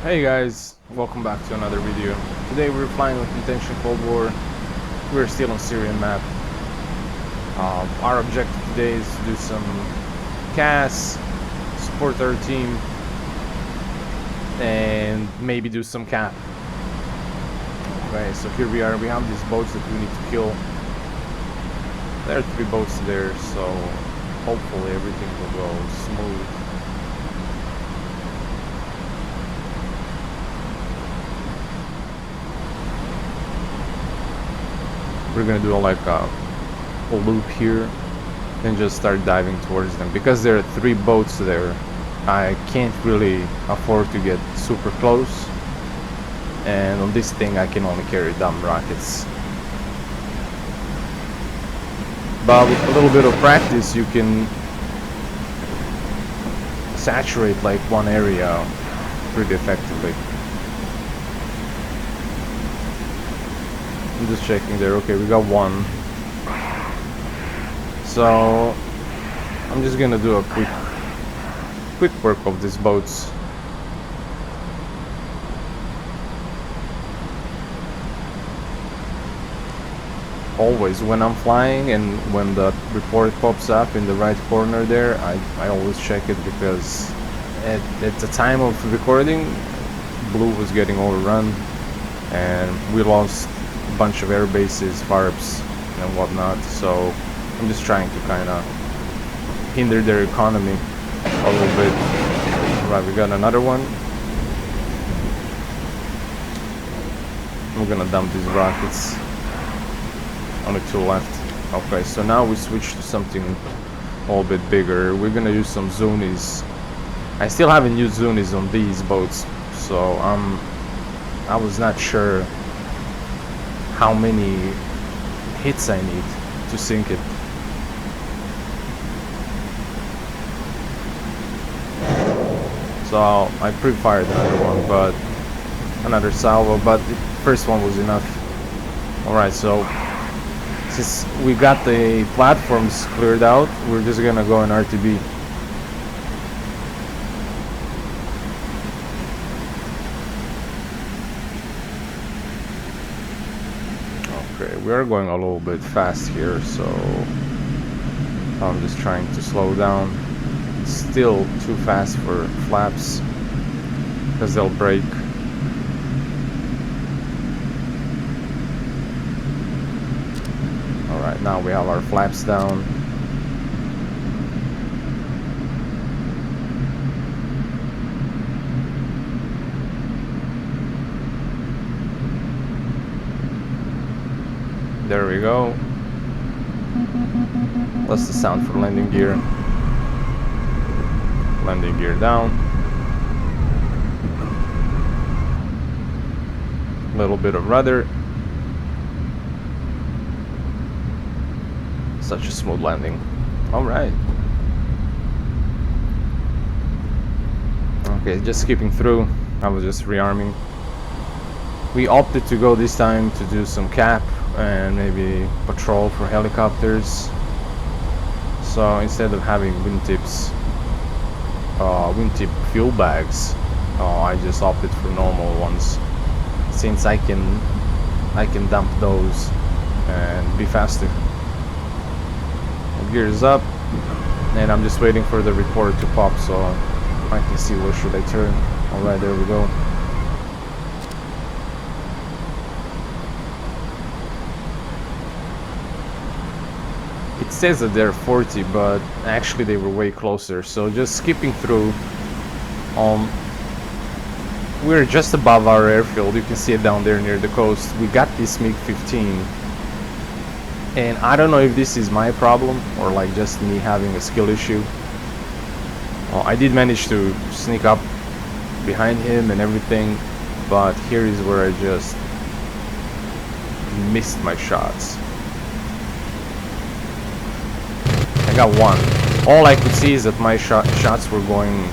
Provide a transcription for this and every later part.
Hey guys, welcome back to another video. Today we're flying with Contention Cold War. We're still on Syrian map. Our objective today is to do some CAS, support our team, and maybe do some cap. Okay, so here we are. We have these boats that we need to kill. There are 3 boats there, so hopefully everything will go smooth. We're gonna do like a loop here and just start diving towards them. Because there are 3 boats there, I can't really afford to get super close, and on this thing I can only carry dumb rockets. But with a little bit of practice you can saturate like one area pretty effectively. I'm just checking there. Okay, we got 1. So I'm just gonna do a quick work of these boats. Always when I'm flying and when the report pops up in the right corner there, I always check it, because at the time of recording Blue was getting overrun and we lost a bunch of air bases, FARPs and whatnot, so I'm just trying to kind of hinder their economy a little bit. Right, we got another one. We're gonna dump these rockets. Only 2 left. Okay, so now we switch to something a little bit bigger. We're gonna use some Zunis. I still haven't used Zunis on these boats, so I was not sure how many hits I need to sink it. So I pre-fired another one, but another salvo, but the first one was enough. Alright, so since we got the platforms cleared out, we're just gonna go in RTB. Okay, we are going a little bit fast here, so I'm just trying to slow down. It's still too fast for flaps, because they'll break. Alright, now we have our flaps down. There we go. That's the sound for landing gear. Landing gear down. A little bit of rudder. Such a smooth landing. Alright. Okay, just skipping through. I was just rearming. We opted to go this time to do some cap and maybe patrol for helicopters. So instead of having wingtips, wingtip fuel bags, I just opted for normal ones, since I can dump those and be faster. Gears up, and I'm just waiting for the report to pop so I can see where should I turn. Alright, there we go. It says that they're 40, but actually they were way closer, so just skipping through. We're just above our airfield. You can see it down there near the coast. We got this MiG-15, and I don't know if this is my problem or like just me having a skill issue. I did manage to sneak up behind him and everything, but here is where I just missed my shots. I got 1. All I could see is that my shots were going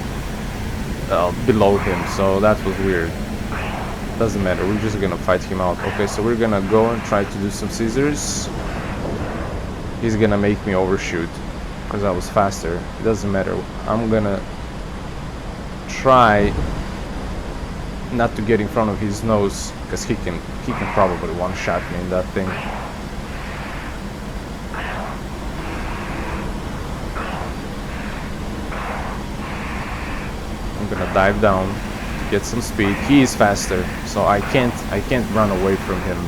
below him, so that was weird. Doesn't matter, we're just gonna fight him out. Okay, so we're gonna go and try to do some scissors. He's gonna make me overshoot because I was faster. It doesn't matter. I'm gonna try not to get in front of his nose, because he can probably one-shot me in that thing. I'm gonna dive down to get some speed. He is faster, so I can't run away from him.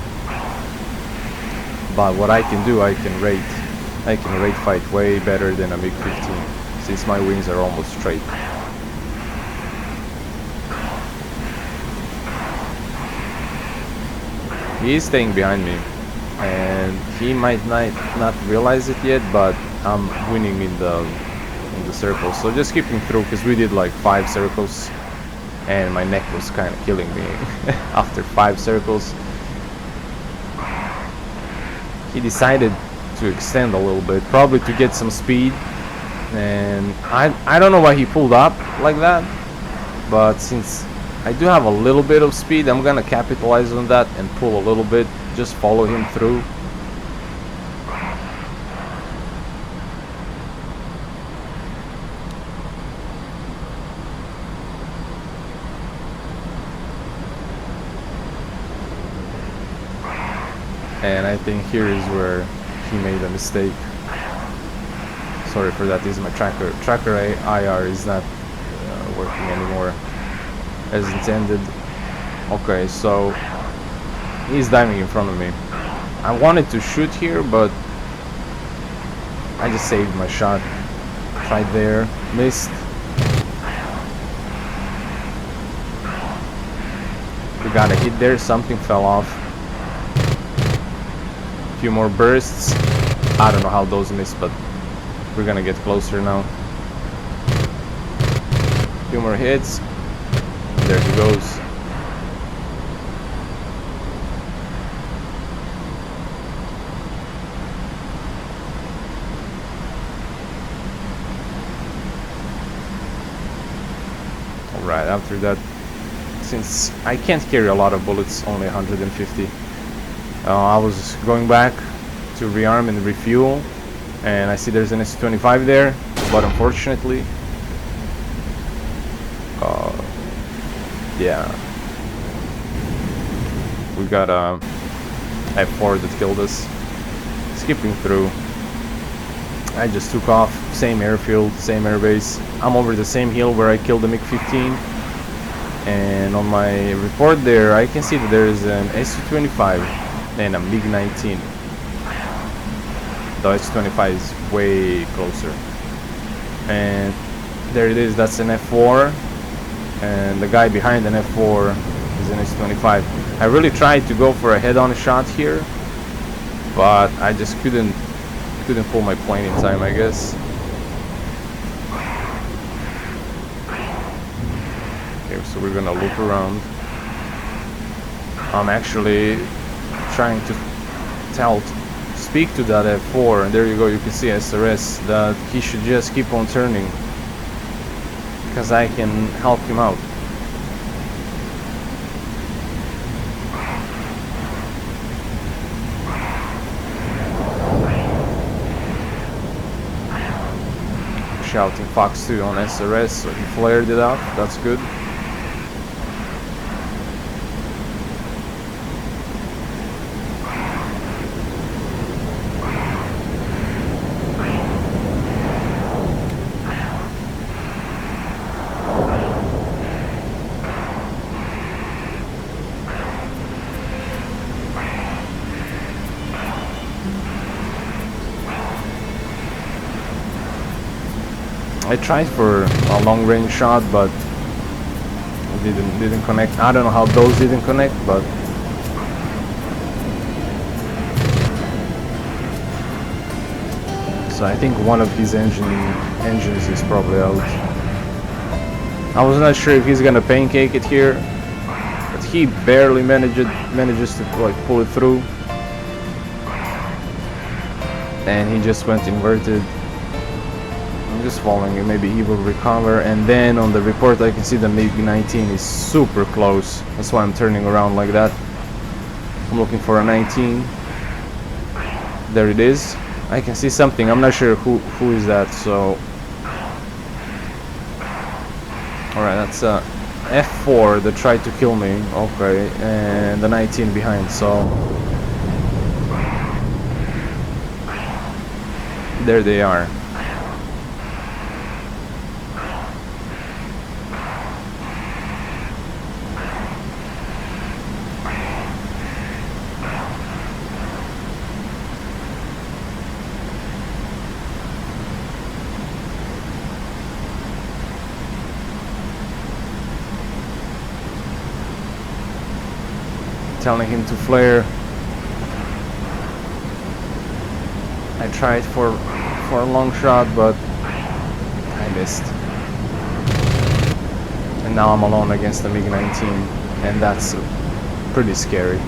But what I can do, I can rate fight way better than a MiG-15, since my wings are almost straight. He is staying behind me, and he might not realize it yet, but I'm winning in the circles. So just keep him through, because we did like 5 circles, and my neck was kind of killing me after 5 circles. He decided to extend a little bit, probably to get some speed, and I don't know why he pulled up like that, but since I do have a little bit of speed, I'm gonna capitalize on that and pull a little bit, just follow him through. And I think here is where he made a mistake. Sorry for that. This is my tracker. Tracker IR is not working anymore as intended. Okay, so he's diving in front of me. I wanted to shoot here, but I just saved my shot. Tried there, missed. We got a hit there. Something fell off. Few more bursts. I don't know how those missed, but we're gonna get closer now. Few more hits. There he goes. Alright, after that, since I can't carry a lot of bullets, only 150, I was going back to rearm and refuel, and I see there's an S-25 there, but unfortunately, yeah, we got a F4 that killed us. Skipping through, I just took off, same airfield, same airbase. I'm over the same hill where I killed the MiG-15, and on my report there, I can see that there is an S-25 and a MiG-19. The S-25 is way closer, and there it is. That's an F4, and the guy behind an F4 is an S-25. I really tried to go for a head-on shot here, but I just couldn't pull my plane in time, I guess. Okay, so we're gonna loop around. I'm actually trying to speak to that F4, and there you go, you can see SRS that he should just keep on turning, because I can help him out. Shouting Fox 2 on SRS, so he flared it out, that's good. I tried for a long range shot, but it didn't connect. I don't know how those didn't connect, but so I think one of his engines is probably out. I was not sure if he's gonna pancake it here, but he barely manages to like pull it through, and he just went inverted. I'm just following it, maybe he will recover. And then on the report I can see the MiG-19 is super close, that's why I'm turning around like that. I'm looking for a 19. There it is. I can see something, I'm not sure who is that. So alright, that's F4 that tried to kill me. Okay, and the 19 behind, so there they are. Telling him to flare. I tried for a long shot, but I missed. And now I'm alone against the MiG-19, and that's pretty scary.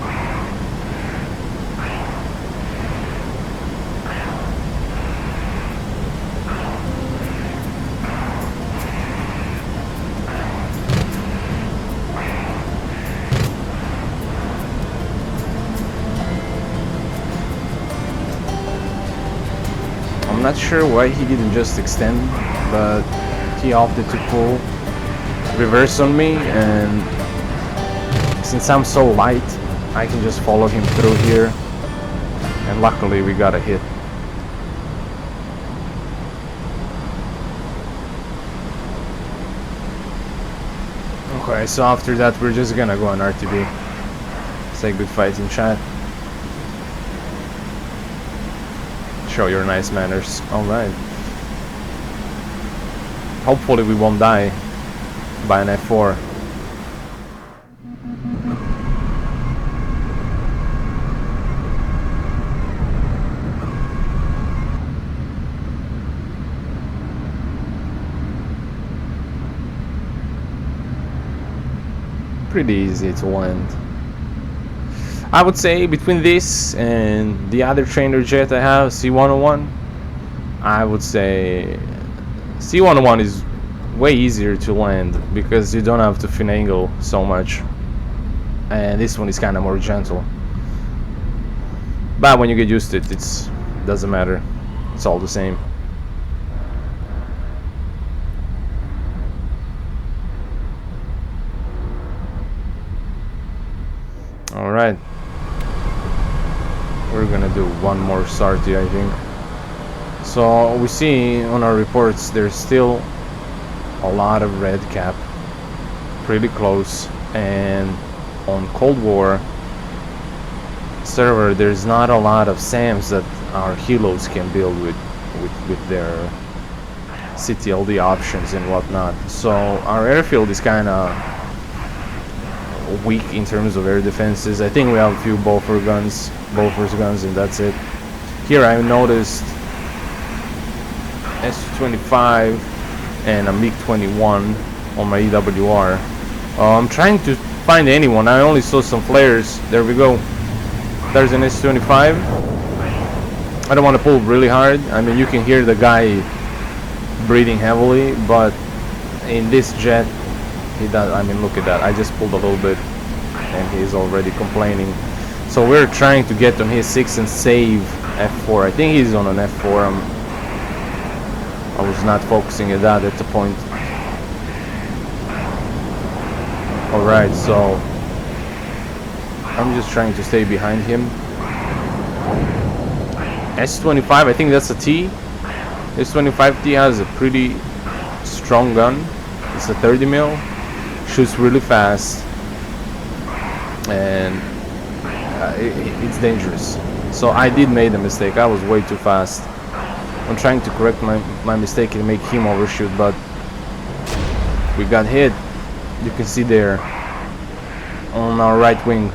I'm not sure why he didn't just extend, but he opted to pull reverse on me, and since I'm so light, I can just follow him through here, and luckily we got a hit. Okay, so after that we're just gonna go on RTB. Say good fight in chat. Show your nice manners. Alright. Hopefully we won't die by an F4. Pretty easy to land. I would say between this and the other trainer jet I have, C101, I would say C101 is way easier to land because you don't have to finagle so much, and this one is kind of more gentle. But when you get used to it, it doesn't matter. It's all the same. All right. We're gonna do one more sortie, I think. So we see on our reports there's still a lot of red cap, pretty close, and on Cold War server there's not a lot of SAMs that our helos can build with their CTLD options and whatnot. So our airfield is kind of weak in terms of air defenses. I think we have a few Bofors guns, and that's it. Here I noticed S-25 and a MiG-21 on my EWR. I'm trying to find anyone. I only saw some flares. There we go. There's an S-25. I don't want to pull really hard. I mean, you can hear the guy breathing heavily, but in this jet he does. I mean, look at that. I just pulled a little bit and he's already complaining. So we're trying to get on his 6 and save F4. I think he's on an F4. I was not focusing at that at the point. Alright, so I'm just trying to stay behind him. S-25, I think that's a T. S-25T has a pretty strong gun. It's a 30 mil. Shoots really fast, and it's dangerous. So I did make a mistake. I was way too fast. I'm trying to correct my mistake and make him overshoot, but we got hit. You can see there on our right wing.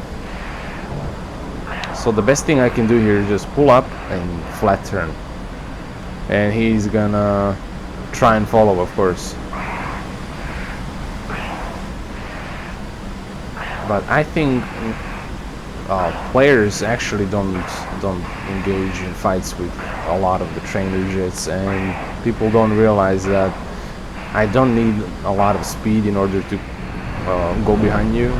So the best thing I can do here is just pull up and flat turn, and he's gonna try and follow, of course. But I think players actually don't engage in fights with a lot of the trainer jets, and people don't realize that I don't need a lot of speed in order to go behind you.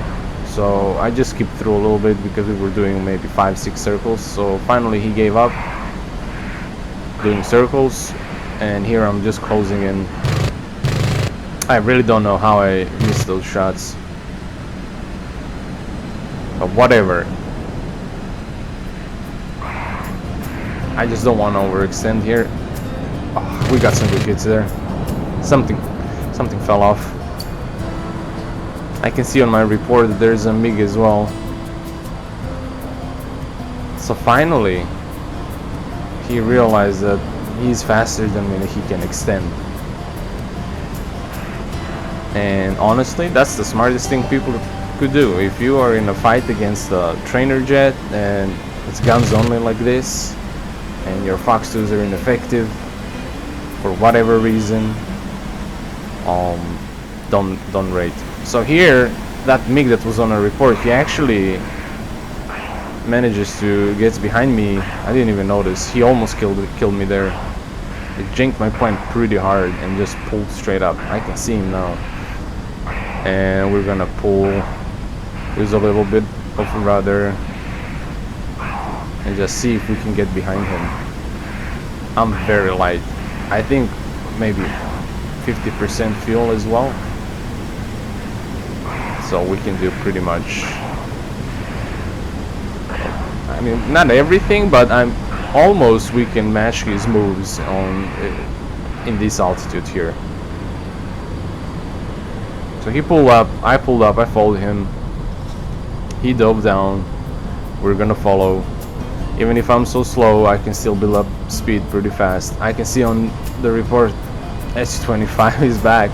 So I just skipped through a little bit because we were doing maybe 5-6 circles. So finally he gave up doing circles, and here I'm just closing in. I really don't know how I missed those shots. But whatever. I just don't want to overextend here. Oh, we got some good hits there. Something fell off. I can see on my report that there's a MiG as well. So finally, he realized that he's faster than me and he can extend. And honestly, that's the smartest thing people could do. If you are in a fight against a trainer jet and it's guns only like this, and your Fox 2s are ineffective for whatever reason, don't rate. So here, that MiG that was on a report, he actually manages to get behind me. I didn't even notice. He almost killed me there. It jinked my plane pretty hard and just pulled straight up. I can see him now. And we're gonna pull. Use a little bit of a rudder and just see if we can get behind him. I'm very light. I think maybe 50% fuel as well. So we can do pretty much, I mean, not everything, but we can match his moves in this altitude here. So he pulled up, I pulled up, I followed him. He dove down. We're gonna follow. Even if I'm so slow, I can still build up speed pretty fast. I can see on the report S25 is back.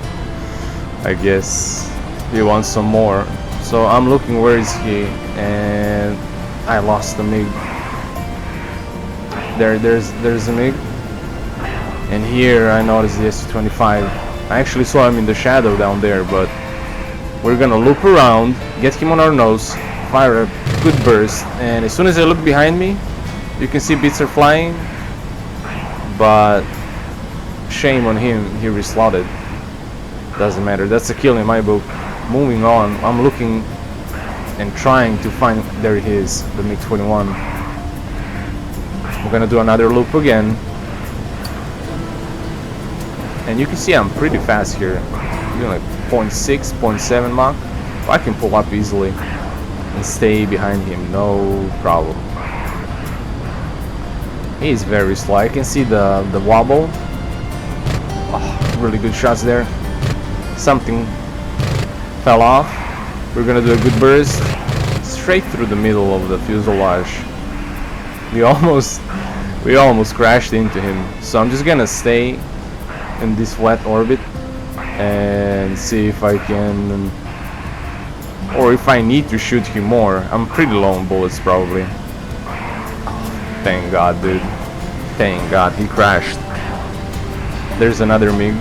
I guess he wants some more. So I'm looking where is he, and I lost the MiG. There's a MiG. And here I noticed the S25. I actually saw him in the shadow down there, but we're gonna loop around, get him on our nose, fire a good burst, and as soon as I look behind me, you can see bits are flying, but shame on him, he reslotted. Doesn't matter, that's a kill in my book. Moving on, I'm looking and trying to find, there he is, the MiG-21. We're gonna do another loop again. And you can see I'm pretty fast here. I'm doing like 0.6, 0.7 Mach. I can pull up easily and stay behind him, no problem. He's very slow. I can see the wobble. Oh, really good shots there. Something fell off. We're gonna do a good burst straight through the middle of the fuselage. We almost crashed into him. So I'm just gonna stay in this flat orbit and see if I can, or if I need to shoot him more. I'm pretty low on bullets probably. Thank God, dude. Thank God he crashed. There's another MiG.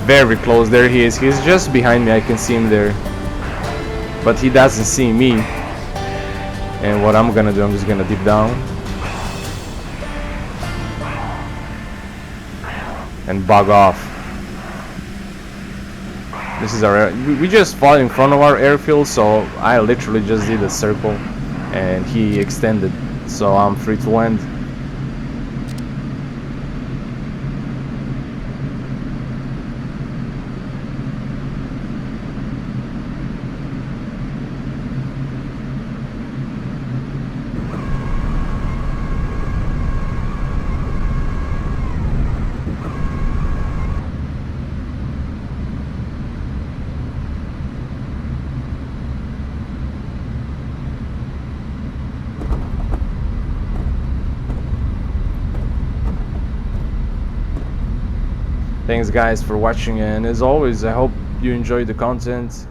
Very close. There he is. He's just behind me. I can see him there. But he doesn't see me. And what I'm gonna do, I'm just gonna dip down and bug off. This is our, we just fought in front of our airfield, so I literally just did a circle and he extended, so I'm free to land. Thanks guys for watching, and as always I hope you enjoyed the content,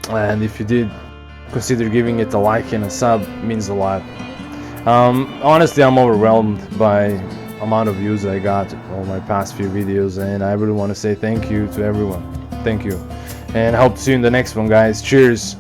and if you did, consider giving it a like and a sub. It means a lot. Honestly, I'm overwhelmed by amount of views I got on my past few videos, and I really want to say thank you to everyone. Thank you, and I hope to see you in the next one, guys. Cheers.